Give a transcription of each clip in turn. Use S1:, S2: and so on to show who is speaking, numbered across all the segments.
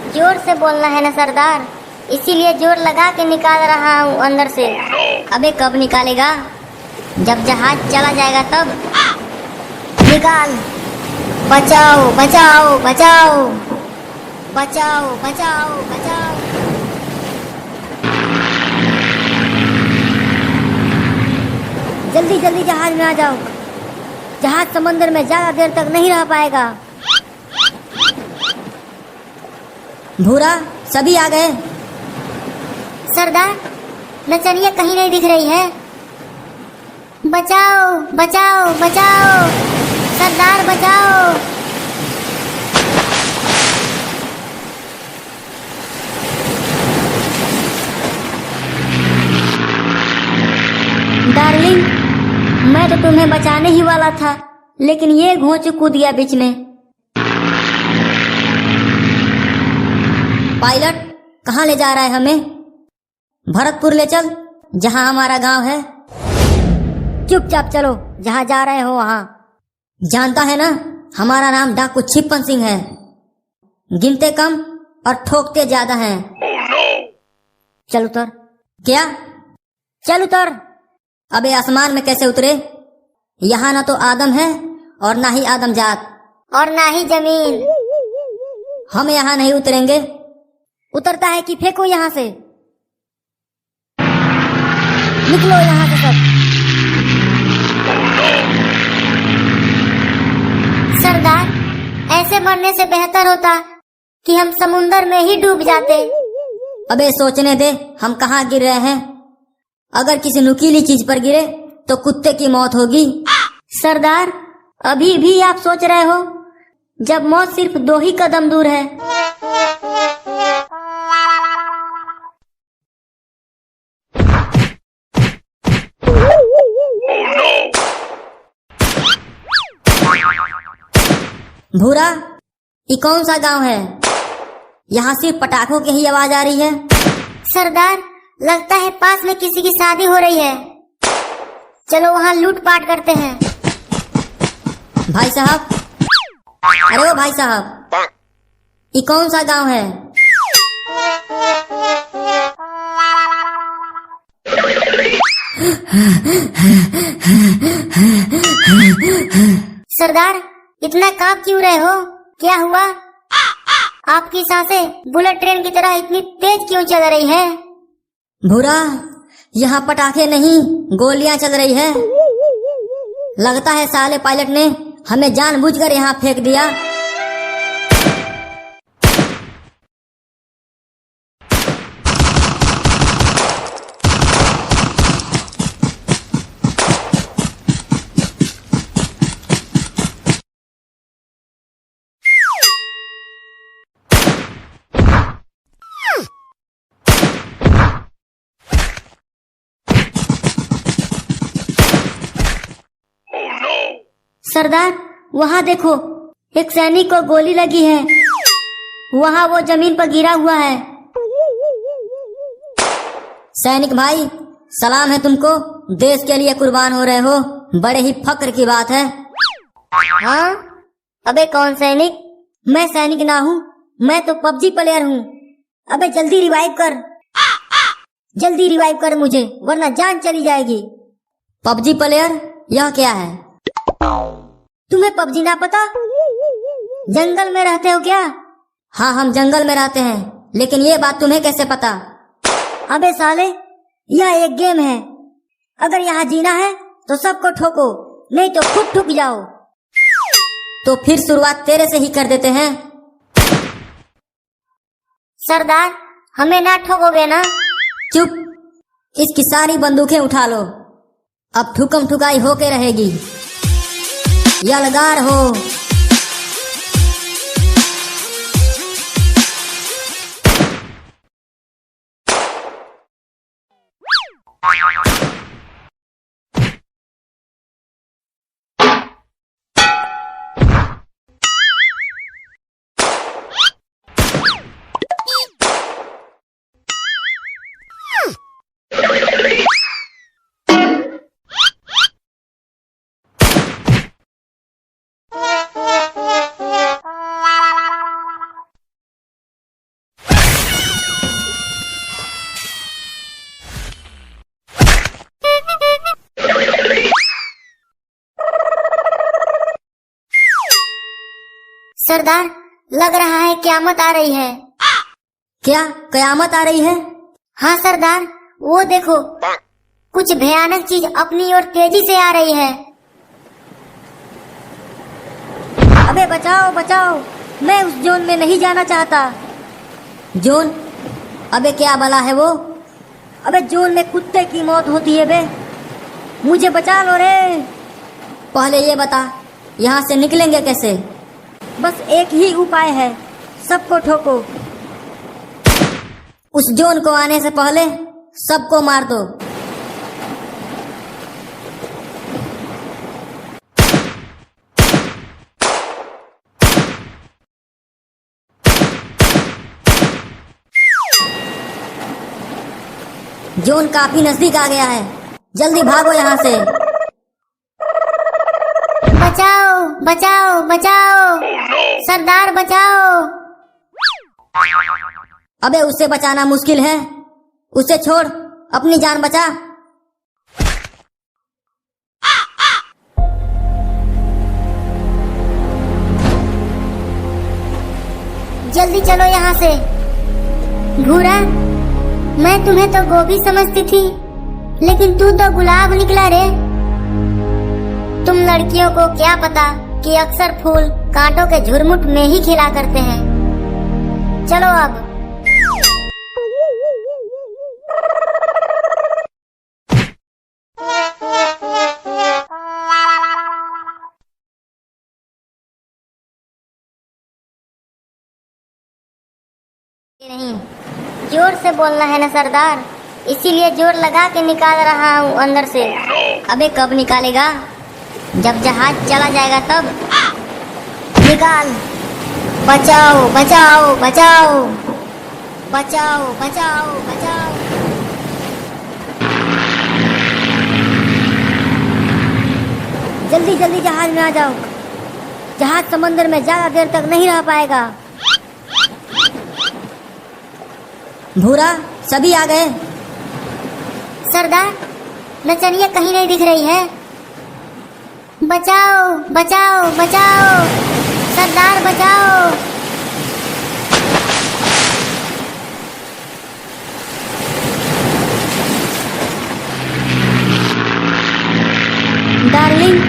S1: जोर से बोलना है ना सरदार, इसीलिए जोर लगा के निकाल रहा हूँ अंदर से। अबे कब निकालेगा? जब जहाज चला जाएगा तब निकाल। बचाओ बचाओ बचाओ बचाओ बचाओ बचाओ। जल्दी जल्दी जहाज में आ जाओ, जहाज समंदर में ज्यादा देर तक नहीं रह पाएगा।
S2: भूरा, सभी आ गए?
S1: सरदार, नचनिया कहीं नहीं दिख रही है। बचाओ बचाओ बचाओ, सरदार बचाओ। डार्लिंग, मैं तो तुम्हें बचाने ही वाला था, लेकिन ये घोंच कूद गया बीच में।
S2: पायलट, कहाँ ले जा रहा है हमें? भरतपुर ले चल, जहाँ हमारा गांव है।
S1: चुपचाप चलो, जहाँ जा रहे हो वहाँ।
S2: जानता है ना, हमारा नाम डाकू छिप्पन सिंह है। गिनते कम और ठोकते ज्यादा हैं।
S1: चल उतर।
S2: क्या?
S1: चल उतर।
S2: अबे आसमान में कैसे उतरे? यहाँ ना तो आदम है और ना ही आदम जात,
S1: और ना ही जमीन।
S2: हम यहाँ नहीं उतरेंगे।
S1: उतरता है कि फेंको यहाँ से। निकलो यहाँ से सब। सरदार, ऐसे मरने से बेहतर होता कि हम समुंदर में ही डूब जाते।
S2: अबे सोचने दे, हम कहाँ गिर रहे हैं। अगर किसी नुकीली चीज पर गिरे तो कुत्ते की मौत होगी।
S1: सरदार, अभी भी आप सोच रहे हो, जब मौत सिर्फ 2 ही कदम दूर है।
S2: भूरा, ये कौन सा गांव है? यहाँ सिर्फ पटाखों की ही आवाज आ रही है।
S1: सरदार, लगता है पास में किसी की शादी हो रही है। चलो वहाँ लूटपाट करते हैं।
S2: भाई साहब, अरे ओ भाई साहब, ये कौन सा गांव है?
S1: सरदार, इतना कांप क्यों रहे हो? क्या हुआ? आपकी सांसें बुलेट ट्रेन की तरह इतनी तेज क्यों चल रही है?
S2: भूरा, यहाँ पटाखे नहीं, गोलियां चल रही है। लगता है साले पायलट ने हमें जानबूझकर यहाँ फेंक दिया।
S1: सरदार, वहाँ देखो, एक सैनिक को गोली लगी है। वहाँ वो जमीन पर गिरा हुआ है।
S2: सैनिक भाई, सलाम है तुमको। देश के लिए कुर्बान हो रहे हो, बड़े ही फक्र की बात है।
S1: हाँ? अबे कौन सैनिक? मैं सैनिक ना हूँ, मैं तो पबजी प्लेयर हूँ। अबे जल्दी रिवाइव कर, जल्दी रिवाइव कर मुझे, वरना जान चली जाएगी।
S2: पबजी प्लेयर, यह क्या है?
S1: तुम्हें पबजी ना पता? जंगल में रहते हो क्या?
S2: हाँ, हम जंगल में रहते हैं, लेकिन ये बात तुम्हें कैसे पता?
S1: अबे साले, यह एक गेम है। अगर यहाँ जीना है तो सबको ठोको, नहीं तो खुद ठुक जाओ।
S2: तो फिर शुरुआत तेरे से ही कर देते हैं।
S1: सरदार, हमें ना ठोकोगे ना?
S2: चुप, इसकी सारी बंदूकें उठा लो। अब ठुकम ठुकाई होके रहेगी। यलगार हो।
S1: सरदार, लग रहा है क़यामत आ रही है।
S2: क्या कयामत आ रही है?
S1: हाँ सरदार, वो देखो, कुछ भयानक चीज अपनी ओर तेजी से आ रही है।
S2: अबे बचाओ बचाओ, मैं उस जोन में नहीं जाना चाहता। जोन? अबे क्या भला है वो? अबे जोन में कुत्ते की मौत होती है बे, मुझे बचा लो रे। पहले ये बता, यहाँ से निकलेंगे कैसे? बस एक ही उपाय है, सबको ठोको। उस जोन को आने से पहले सबको मार दो। जोन काफी नजदीक आ गया है, जल्दी भागो यहाँ से।
S1: बचाओ बचाओ बचाओ, सरदार बचाओ।
S2: अबे उसे बचाना मुश्किल है, उसे छोड़, अपनी जान बचा।
S1: जल्दी चलो यहाँ से। घूरा, मैं तुम्हें तो गोभी समझती थी, लेकिन तू तो गुलाब निकला रे। तुम लड़कियों को क्या पता कि अक्सर फूल कांटों के झुरमुट में ही खिला करते हैं। चलो अब। नहीं, जोर से बोलना है ना सरदार, इसीलिए जोर लगा के निकाल रहा हूँ अंदर से। अबे कब निकालेगा? जब जहाज चला जाएगा तब। निकाल। बचाओ बचाओ बचाओ बचाओ बचाओ बचाओ।
S2: जल्दी जल्दी जहाज में आ जाओ, जहाज समंदर में ज्यादा देर तक नहीं रह पाएगा। भूरा, सभी आ गए?
S1: सरदार, नचनिया कहीं नहीं दिख रही है। बचाओ बचाओ बचाओ, सरदार बचाओ।
S2: डार्लिंग,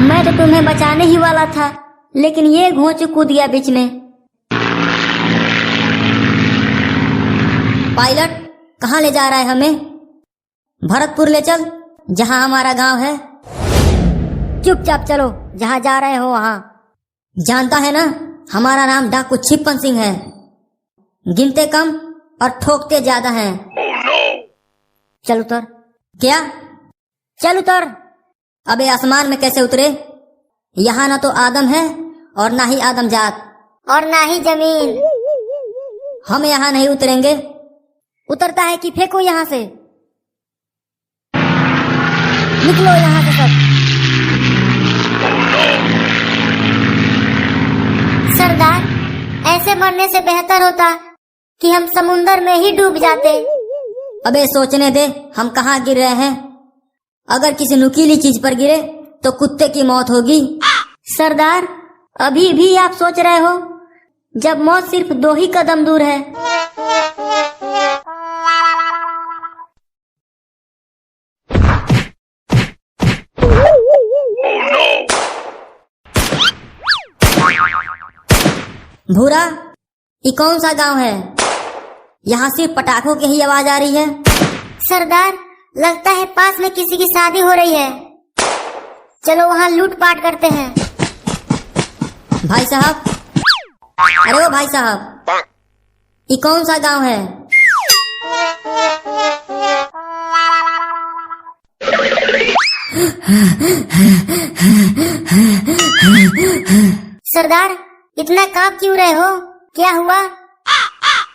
S2: मैं तो तुम्हें बचाने ही वाला था, लेकिन ये घोंच कूद गया बीच में। पायलट, कहाँ ले जा रहा है हमें? भरतपुर ले चल, जहाँ हमारा गांव है। चुपचाप चलो, जहाँ जा रहे हो वहाँ। जानता है ना, हमारा नाम डाकू छिप्पन सिंह है। गिनते कम और ठोकते ज्यादा हैं। चल उतर। क्या? चल उतर। अबे आसमान में कैसे उतरे? यहाँ ना तो आदम है और ना ही आदम जात
S1: और ना ही जमीन।
S2: हम यहाँ नहीं उतरेंगे। उतरता है कि फेंको यहाँ से। निकलो यहाँ से सब।
S1: सरदार, ऐसे मरने से बेहतर होता कि हम समुंदर में ही डूब जाते।
S2: अबे सोचने दे, हम कहाँ गिर रहे हैं। अगर किसी नुकीली चीज पर गिरे तो कुत्ते की मौत होगी।
S1: सरदार, अभी भी आप सोच रहे हो, जब मौत सिर्फ 2 ही कदम दूर है।
S2: भूरा, ये कौन सा गांव है? यहाँ सिर्फ पटाखों की ही आवाज आ रही है।
S1: सरदार, लगता है पास में किसी की शादी हो रही है। चलो वहाँ लूटपाट करते हैं।
S2: भाई साहब, अरे ओ भाई साहब, ये कौन सा गांव है?
S1: सरदार, इतना कांप क्यों रहे हो? क्या हुआ?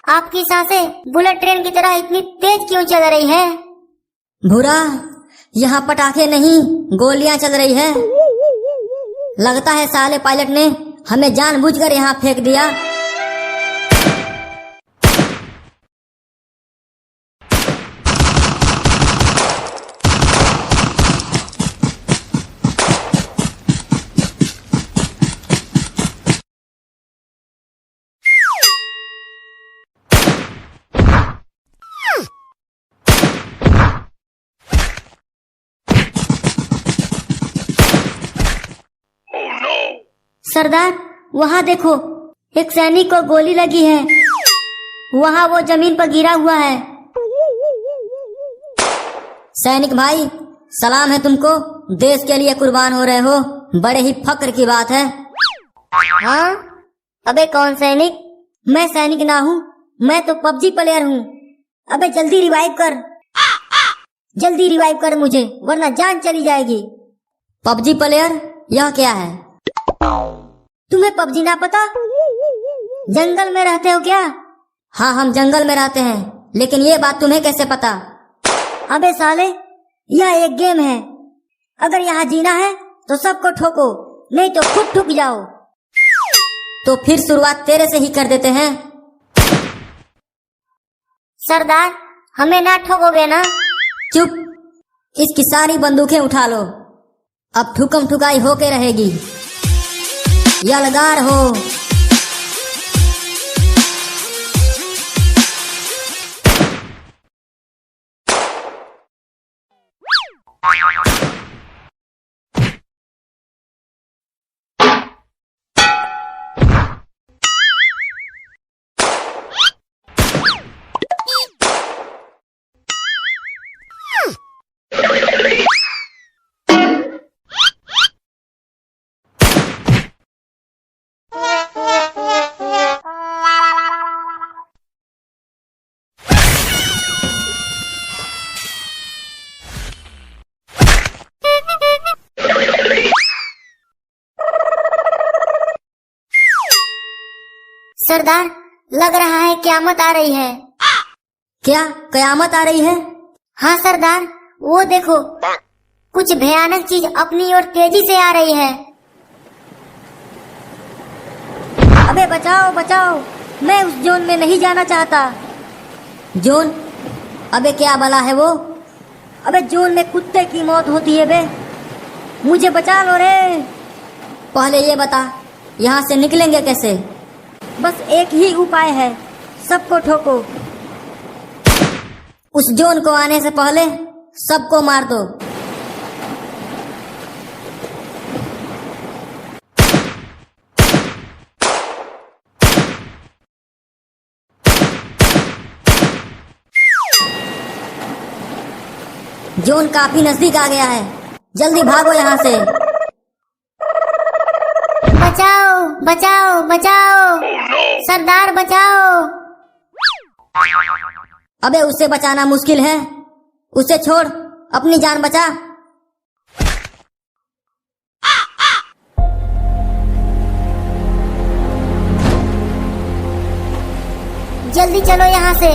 S1: आपकी सांसें बुलेट ट्रेन की तरह इतनी तेज क्यों चल रही है?
S2: भूरा, यहाँ पटाखे नहीं, गोलियां चल रही है। लगता है साले पायलट ने हमें जानबूझकर यहाँ फेंक दिया। सरदार वहाँ देखो, एक सैनिक को गोली लगी है, वहाँ वो जमीन पर गिरा हुआ है। सैनिक भाई सलाम है तुमको, देश के लिए कुर्बान हो रहे हो, बड़े ही फक्र की बात है।
S1: हाँ, अबे कौन सैनिक?
S2: मैं सैनिक ना हूँ, मैं तो पबजी प्लेयर हूँ। अबे जल्दी रिवाइव कर, जल्दी रिवाइव कर मुझे, वरना जान चली जाएगी। पबजी प्लेयर, यह क्या है? तुम्हें पबजी ना पता? जंगल में रहते हो क्या? हाँ, हम जंगल में रहते हैं, लेकिन ये बात तुम्हें कैसे पता? अबे साले, यह एक गेम है, अगर यहाँ जीना है तो सबको ठोको, नहीं तो खुद ठुक जाओ। तो फिर शुरुआत तेरे से ही कर देते हैं।
S1: सरदार हमें ना ठोकोगे ना?
S2: चुप, इसकी सारी बंदूकें उठा लो, अब ठुकम ठुकाई होके रहेगी। यलगार हो।
S1: सरदार लग रहा है क़यामत आ रही है।
S2: क्या कयामत आ रही है?
S1: हाँ सरदार, वो देखो, कुछ भयानक चीज अपनी ओर तेजी से आ रही है।
S2: अबे बचाओ बचाओ, मैं उस जोन में नहीं जाना चाहता। जोन? अबे क्या भला है वो? अबे जोन में कुत्ते की मौत होती है बे, मुझे बचा लो रे। पहले ये बता, यहाँ से निकलेंगे कैसे? बस एक ही उपाय है, सबको ठोको। उस जोन को आने से पहले सबको मार दो। जोन काफी नजदीक आ गया है, जल्दी भागो यहाँ से।
S1: बचाओ बचाओ बचाओ, सरदार बचाओ।
S2: अबे उसे बचाना मुश्किल है, उसे छोड़, अपनी जान बचा।
S1: जल्दी चलो यहाँ से।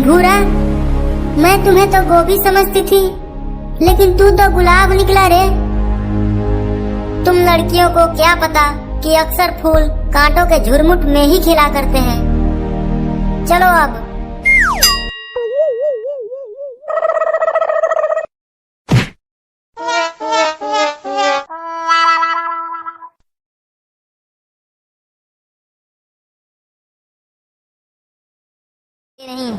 S1: भूरा, मैं तुम्हें तो गोभी समझती थी, लेकिन तू तो गुलाब निकला रे। तुम लड़कियों को क्या पता कि अक्सर फूल कांटों के झुरमुट में ही खिला करते हैं। चलो अब। नहीं,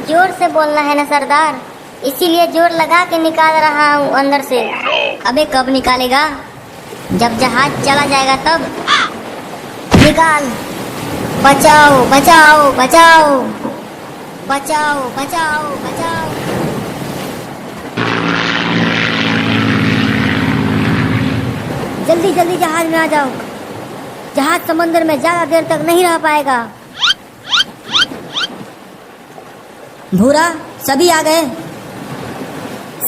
S1: जोर से बोलना है ना सरदार, इसीलिए जोर लगा के निकाल रहा हूँ अंदर से।
S2: अबे कब निकालेगा?
S1: जब जहाज चला जाएगा तब।
S2: निकाल।
S1: बचाओ बचाओ बचाओ
S2: बचाओ बचाओ बचाओ। जल्दी जल्दी जहाज में आ जाओ, जहाज समंदर में ज्यादा देर तक नहीं रह पाएगा। भूरा, सभी आ गए?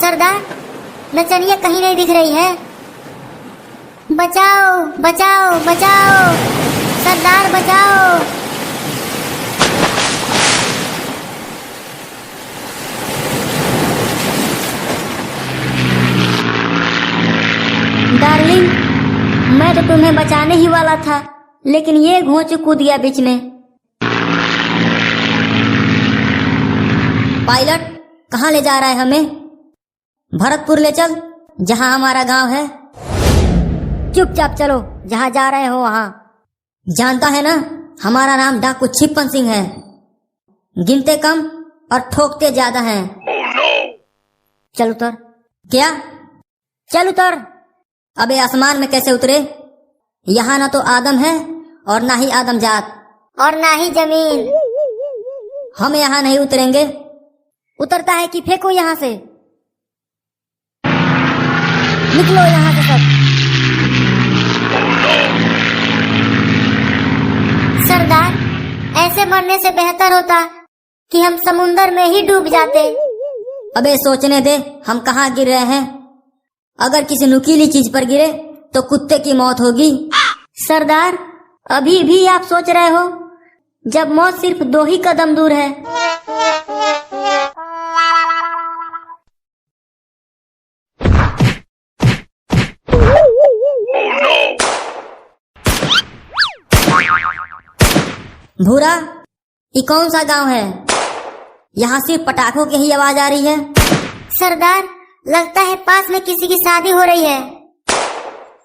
S1: सरदार, नचनिया कहीं नहीं दिख रही है। बचाओ बचाओ बचाओ, सरदार बचाओ।
S2: डार्लिंग, मैं तो तुम्हें बचाने ही वाला था, लेकिन ये घोंच कूद गया बीच में। पायलट, कहाँ ले जा रहा है हमें? भरतपुर ले चल, जहाँ हमारा गांव है। चुपचाप चलो, जहाँ जा रहे हो वहाँ। जानता है ना, हमारा नाम डाकू छिप्पन सिंह है। गिनते कम और ठोकते ज्यादा हैं। चल उतर। क्या? चल उतर। अबे आसमान में कैसे उतरे? यहाँ ना तो आदम है और ना ही आदम जात
S1: और ना ही जमीन।
S2: हम यहाँ नहीं उतरेंगे। उतरता है कि फेंको यहाँ से। निकलो यहाँ से सब।
S1: सरदार, ऐसे मरने से बेहतर होता कि हम समुंदर में ही डूब जाते।
S2: अबे सोचने दे, हम कहाँ गिर रहे हैं। अगर किसी नुकीली चीज पर गिरे तो कुत्ते की मौत होगी।
S1: सरदार, अभी भी आप सोच रहे हो, जब मौत सिर्फ 2 ही कदम दूर है।
S2: भूरा, ये कौन सा गांव है? यहाँ सिर्फ पटाखों की ही आवाज आ रही है।
S1: सरदार, लगता है पास में किसी की शादी हो रही है।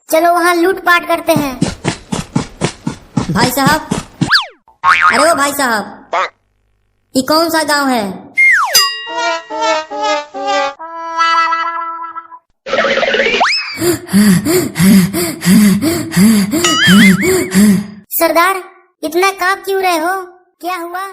S1: चलो वहाँ लूटपाट करते हैं।
S2: भाई साहब, अरे ओ भाई साहब, ये कौन सा गांव है?
S1: सरदार, इतना कांप क्यों रहे हो? क्या हुआ?